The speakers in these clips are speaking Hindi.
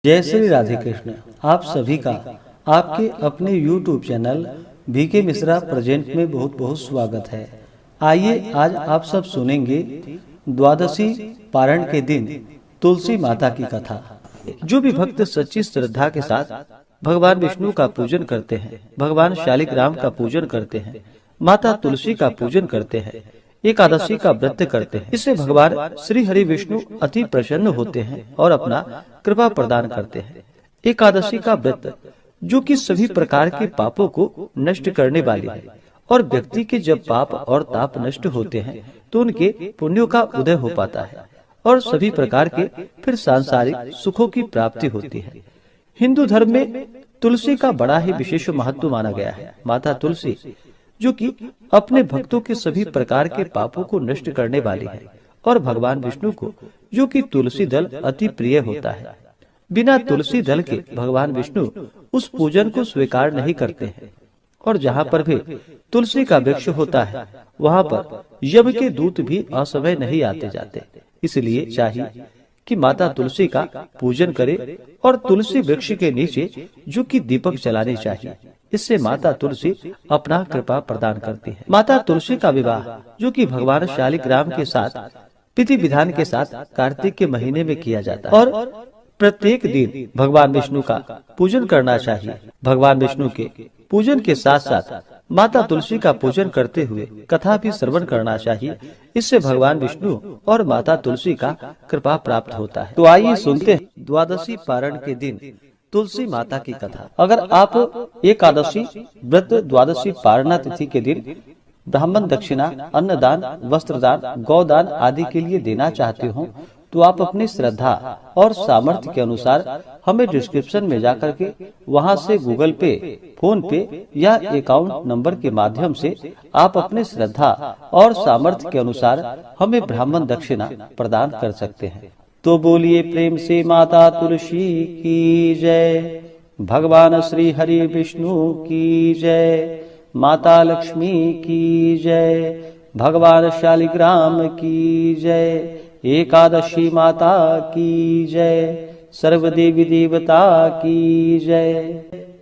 जय श्री राधे कृष्ण। आप सभी का आपके अपने YouTube channel BK Mishra present में बहुत बहुत स्वागत है। आइए आज आप सब सुनेंगे द्वादशी पारण के दिन तुलसी माता की कथा। जो भी भक्त सच्ची श्रद्धा के साथ भगवान विष्णु का पूजन करते हैं, भगवान शालिग्राम का पूजन करते हैं, माता तुलसी का पूजन करते हैं, एकादशी का व्रत करते हैं, इससे भगवान श्री हरि विष्णु अति प्रसन्न होते हैं और अपना कृपा प्रदान करते हैं। एकादशी का व्रत जो कि सभी प्रकार के पापों को नष्ट करने वाली है और व्यक्ति के जब पाप और ताप नष्ट होते हैं तो उनके पुण्यों का उदय हो पाता है और सभी प्रकार के फिर सांसारिक सुखों की प्राप्ति होती है। हिंदू धर्म में तुलसी का बड़ा ही विशेष महत्व माना गया है। माता तुलसी जो कि अपने भक्तों के सभी प्रकार के पापों को नष्ट करने वाली है और भगवान विष्णु को जो कि तुलसी दल अति प्रिय होता है। बिना तुलसी दल के भगवान विष्णु उस पूजन को स्वीकार नहीं करते हैं और जहाँ पर भी तुलसी का वृक्ष होता है वहाँ पर यम के दूत भी असमय नहीं आते जाते। इसलिए चाहिए कि माता तुलसी का पूजन करे और तुलसी वृक्ष के नीचे जो कि दीपक जलाने चाहिए। इससे माता तुलसी अपना कृपा प्रदान करती है। माता तुलसी का विवाह जो कि भगवान शालिग्राम के साथ विधि विधान के साथ कार्तिक के महीने में किया जाता है और प्रत्येक दिन भगवान विष्णु का पूजन करना चाहिए। भगवान विष्णु के पूजन के साथ साथ माता तुलसी का पूजन करते हुए कथा भी श्रवण करना चाहिए। इससे भगवान विष्णु और माता तुलसी का कृपा प्राप्त होता है। तो आइए सुनते हैं द्वादशी पारण के दिन तुलसी माता की कथा। अगर आप एकादशी व्रत द्वादशी पारणा तिथि के दिन ब्राह्मण दक्षिणा, अन्नदान, वस्त्रदान, गौदान आदि के लिए देना चाहते हो तो आप अपनी श्रद्धा और सामर्थ्य के अनुसार हमें डिस्क्रिप्शन में जाकर के वहां से गूगल पे, फोन पे या अकाउंट नंबर के माध्यम से आप अपने श्रद्धा और सामर्थ्य के अनुसार हमें ब्राह्मण दक्षिणा प्रदान कर सकते हैं। तो बोलिए प्रेम से माता तुलसी की जय, भगवान श्री हरि विष्णु की जय, माता लक्ष्मी की जय, भगवान शालिग्राम की जय, एकादशी माता की जय, सर्वदेवी देवता की जय।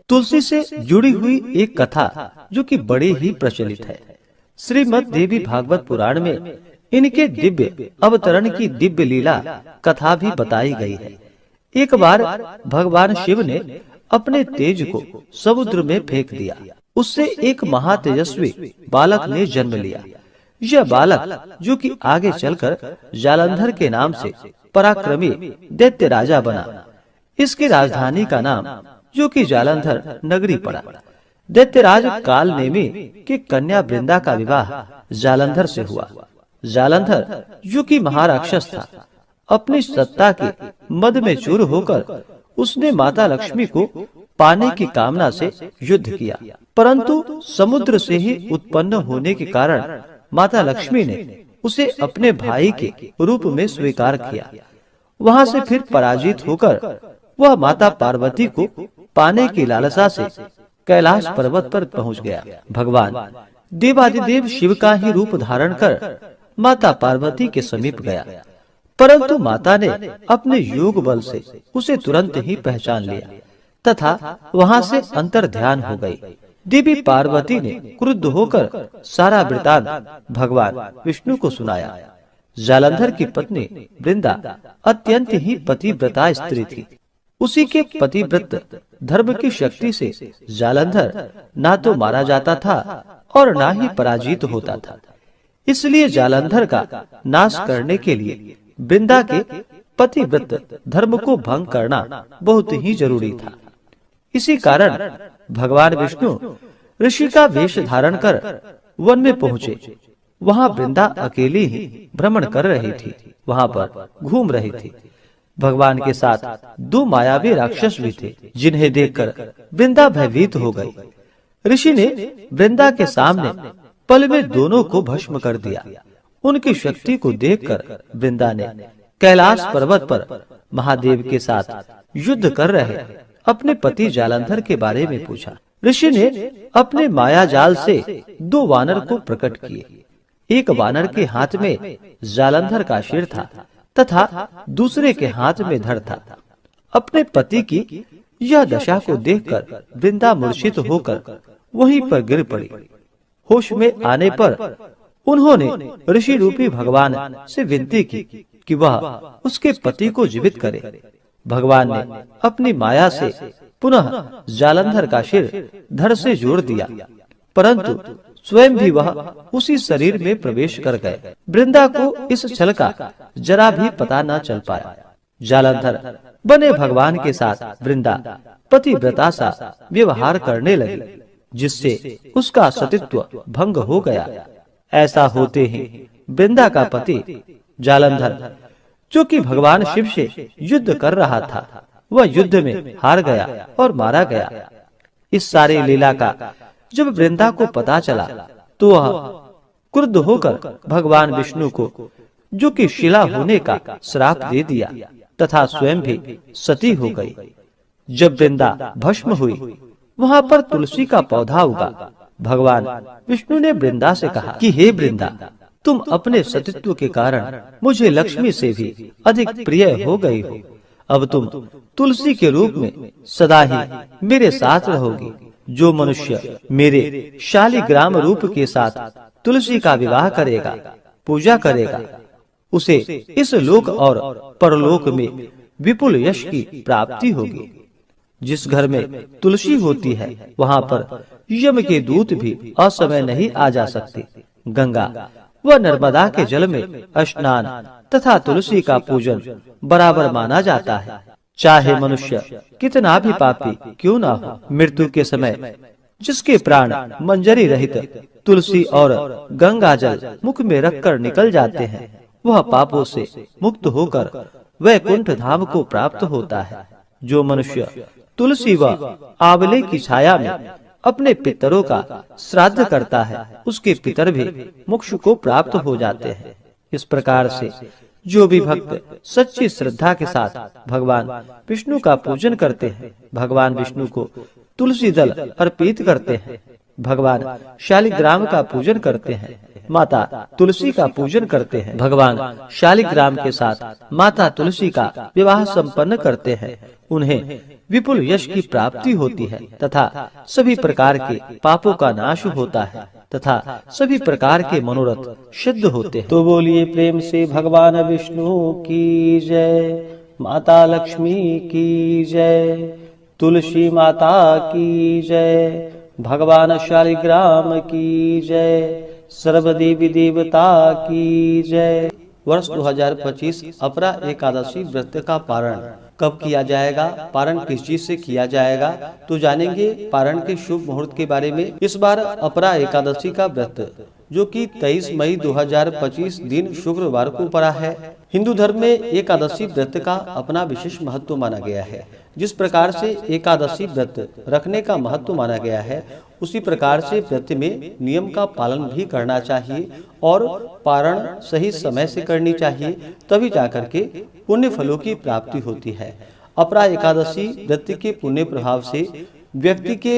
तुलसी से जुड़ी हुई एक कथा जो कि बड़ी ही प्रचलित है। श्रीमद् देवी भागवत पुराण में इनके दिव्य अवतरण की दिव्य लीला कथा भी बताई गई है। एक बार भगवान शिव ने अपने तेज को समुद्र में फेंक दिया। उससे एक महातेजस्वी बालक ने जन्म लिया। यह बालक जो कि आगे चलकर जालंधर के नाम से पराक्रमी दैत्य राजा बना। इसकी राजधानी का नाम जो कि जालंधर नगरी पड़ा। दैत्यराज काल नेमी की कन्या वृंदा का विवाह जालंधर से हुआ। जालंधर जो कि महाराक्षस था, अपनी सत्ता के मद में चूर होकर उसने माता लक्ष्मी को पाने की कामना से युद्ध किया, परंतु समुद्र से ही उत्पन्न होने के कारण माता लक्ष्मी ने उसे अपने भाई के रूप में स्वीकार किया। वहां से फिर पराजित होकर वह माता पार्वती को पाने की लालसा से कैलाश पर्वत पर पहुंच गया। भगवान देवादिदेव शिव का ही रूप धारण कर माता पार्वती के समीप गया, परंतु माता ने अपने योग बल से उसे तुरंत ही पहचान लिया तथा वहां से अंतर ध्यान हो गई। देवी पार्वती ने क्रुद्ध होकर सारा वृतांत भगवान विष्णु को सुनाया। जालंधर की पत्नी वृंदा अत्यंत ही पतिव्रता स्त्री थी। उसी के पतिव्रत धर्म की शक्ति से जालंधर ना तो मारा जाता था और ना ही पराजित होता था। इसलिए जालंधर का नाश करने के लिए वृंदा के पतिव्रत धर्म को भंग करना बहुत ही जरूरी था। इसी कारण भगवान विष्णु ऋषि का वेश धारण कर वन में पहुँचे। वहाँ वृंदा अकेली ही भ्रमण कर रही थी, वहाँ पर घूम रही थी। भगवान के साथ दो मायावी राक्षस भी थे, जिन्हें देखकर वृंदा भयभीत हो गई। ऋषि ने वृंदा के सामने पल में दोनों को भस्म कर दिया। उनकी शक्ति को देखकर वृंदा ने कैलाश पर्वत पर महादेव के साथ युद्ध कर रहे अपने पति जालंधर के बारे में पूछा। ऋषि ने अपने माया जाल से दो वानर को प्रकट किए। एक वानर के हाथ में जालंधर का सिर था तथा दूसरे के हाथ में धड़ था। अपने पति की यह दशा को देखकर वृंदा मूर्छित होकर वहीं पर गिर पड़ी। होश में आने पर उन्होंने ऋषि रूपी भगवान से विनती की कि वह उसके पति को जीवित करे। भगवान ने अपनी माया से पुनः जालंधर का सिर धड़ से जोड़ दिया, परंतु स्वयं भी वह उसी शरीर में प्रवेश कर गए। वृंदा को इस छल का जरा भी पता न चल पाया। जालंधर बने भगवान के साथ वृंदा पतिव्रता सा व्यवहार करने लगी, जिससे उसका सतीत्व भंग हो गया। ऐसा होते ही वृंदा का पति जालंधर, जो कि भगवान शिव से युद्ध कर रहा था, वह युद्ध में हार गया और मारा गया। इस सारी लीला का जब वृंदा को पता चला तो वह क्रुद्ध होकर भगवान विष्णु को, जो कि शिला होने का श्राप दे दिया तथा स्वयं भी सती हो गई। जब वृंदा भस्म हुई, वहां पर तुलसी का पौधा उगा। भगवान विष्णु ने वृंदा से कहा कि हे वृंदा, तुम अपने सतीत्व के कारण मुझे लक्ष्मी से भी अधिक प्रिय हो गई हो। अब तुम तुलसी के रूप में सदा ही मेरे साथ रहोगी। जो मनुष्य मेरे शालिग्राम रूप के साथ तुलसी का विवाह करेगा, पूजा करेगा, उसे इस लोक और परलोक में विपुल यश की प्राप्ति होगी। जिस घर में तुलसी होती है, वहाँ पर यम के दूत भी असमय नहीं आ जा सकते। गंगा व नर्मदा के जल में स्नान तथा तुलसी का पूजन बराबर माना जाता है। चाहे मनुष्य कितना भी पापी क्यों ना हो, मृत्यु के समय जिसके प्राण मंजरी रहित तुलसी और गंगा जल मुख में रखकर निकल जाते हैं, वह पापों से मुक्त होकर वैकुंठ धाम को प्राप्त होता है। जो मनुष्य तुलसी व आंवले की छाया में अपने पितरों का श्राद्ध करता है, उसके पितर भी मोक्ष को प्राप्त हो जाते हैं। इस प्रकार से जो भी भक्त सच्ची श्रद्धा के साथ भगवान विष्णु का पूजन करते हैं, भगवान विष्णु को तुलसी दल अर्पित करते हैं, भगवान शालिग्राम का पूजन करते हैं, माता तुलसी का पूजन करते हैं, भगवान शालिग्राम के साथ माता तुलसी का विवाह संपन्न करते हैं, उन्हें विपुल यश की प्राप्ति होती है तथा सभी प्रकार के पापों का नाश होता है तथा सभी प्रकार के मनोरथ सिद्ध होते हैं। तो बोलिए प्रेम से भगवान विष्णु की जय, माता लक्ष्मी की जय, तुलसी माता की जय, भगवान शालिग्राम की जय, सर्वदेवी देवता की जय। वर्ष 2025 अपरा एकादशी व्रत का पारण कब किया जाएगा, पारण किस चीज से किया जाएगा, तो जानेंगे पारण के शुभ मुहूर्त के बारे में। इस बार अपरा एकादशी का व्रत, जो कि 23 मई 2025 दिन शुक्रवार को पड़ा है। हिंदू धर्म में एकादशी व्रत का अपना विशेष महत्व माना गया है। जिस प्रकार से एकादशी व्रत रखने का महत्व माना गया है, उसी प्रकार से व्रत में नियम का पालन भी करना चाहिए और पारण सही समय से करनी चाहिए, तभी जाकर के पुण्य फलों की प्राप्ति होती है। अपरा एकादशी व्रत के पुण्य प्रभाव से व्यक्ति के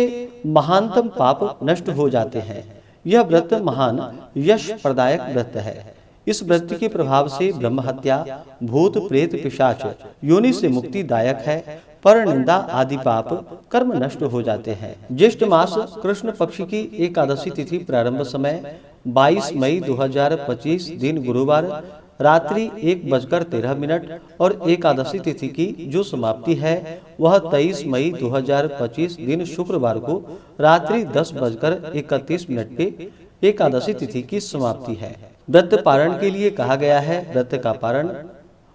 महानतम पाप नष्ट हो जाते हैं। यह व्रत महान यश प्रदायक व्रत है। इस व्रत के प्रभाव से ब्रह्म हत्या, भूत प्रेत पिशाच योनि से मुक्ति दायक है। पर निंदा आदि पाप कर्म नष्ट हो जाते हैं। ज्येष्ठ मास कृष्ण पक्ष की एकादशी तिथि प्रारंभ समय 22 मई 2025 दिन गुरुवार रात्रि 1:13 और एकादशी तिथि की जो समाप्ति है वह 23 मई 2025 दिन शुक्रवार को रात्रि 10:31 पे एकादशी तिथि की समाप्ति है। व्रत पारण के लिए कहा गया है। व्रत का पारण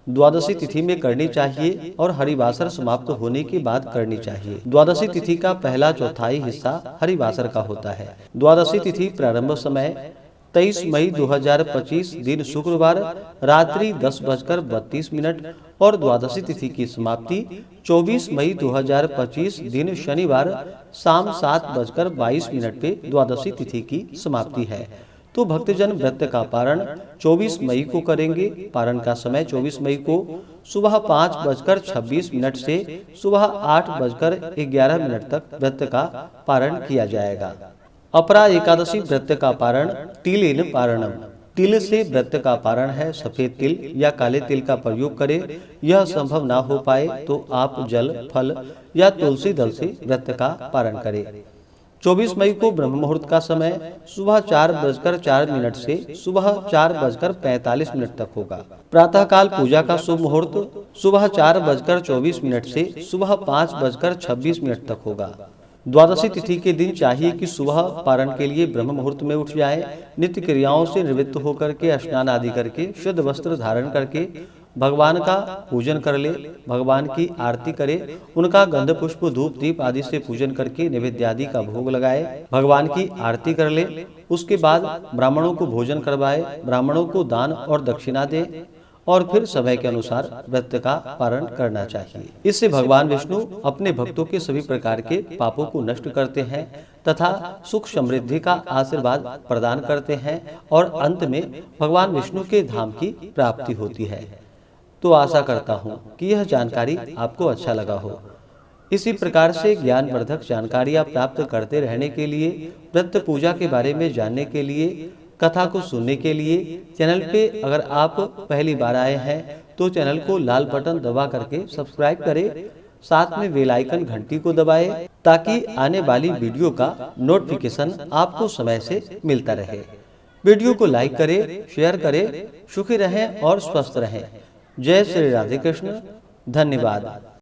द्वादशी तिथि में करनी चाहिए और हरिवासर समाप्त होने के बाद करनी चाहिए। द्वादशी तिथि का पहला चौथाई हिस्सा हरिवासर का होता है। द्वादशी तिथि प्रारंभ समय 23 मई 2025 दिन शुक्रवार रात्रि 10:32 और द्वादशी तिथि की समाप्ति 24 मई 2025 दिन शनिवार शाम 7:22 पे द्वादशी तिथि की समाप्ति है। तो भक्तजन व्रत का पारण 24 मई को करेंगे। पारण का समय 24 मई को सुबह 5:26 से सुबह 8:11 तक व्रत का पारण किया जाएगा। अपरा एकादशी व्रत का पारण तिलेन पारणम। तिल से व्रत का पारण है। सफेद तिल या काले तिल का प्रयोग करें। यह संभव ना हो पाए तो आप जल, फल या तुलसी दल से व्रत का पारण करें। 24 मई को ब्रह्म मुहूर्त का समय सुबह 4:04 से सुबह 4:45 तक होगा। प्रातःकाल पूजा का शुभ मुहूर्त सुबह 4:24 से सुबह 5:26 तक होगा। द्वादशी तिथि के दिन चाहिए कि सुबह पारण के लिए ब्रह्म मुहूर्त में उठ जाएं। नित्य क्रियाओं से निवृत्त होकर के स्नान आदि करके शुद्ध वस्त्र धारण करके भगवान का पूजन कर ले, भगवान की आरती करे, उनका गंध पुष्प धूप दीप आदि से पूजन करके नैवेद्य आदि का भोग लगाए, भगवान की आरती कर ले। उसके बाद ब्राह्मणों को भोजन करवाए, ब्राह्मणों को दान और दक्षिणा दे और फिर समय के अनुसार व्रत का पारण करना चाहिए। इससे भगवान विष्णु अपने भक्तों के सभी प्रकार के पापों को नष्ट करते हैं तथा सुख समृद्धि का आशीर्वाद प्रदान करते हैं और अंत में भगवान विष्णु के धाम की प्राप्ति होती है। तो आशा करता हूँ कि यह जानकारी आपको अच्छा लगा हो। इसी प्रकार से ज्ञानवर्धक जानकारियाँ प्राप्त करते रहने के लिए, व्रत पूजा के बारे में जानने के लिए, कथा को सुनने के लिए चैनल पे अगर आप पहली बार आए हैं तो चैनल को लाल बटन दबा करके सब्सक्राइब करें, साथ में बेल आइकन घंटी को दबाएं ताकि आने वाली वीडियो का नोटिफिकेशन आपको समय से मिलता रहे। वीडियो को लाइक करें, शेयर करें। सुखी रहें और स्वस्थ रहें। जय श्री राधे कृष्ण। धन्यवाद।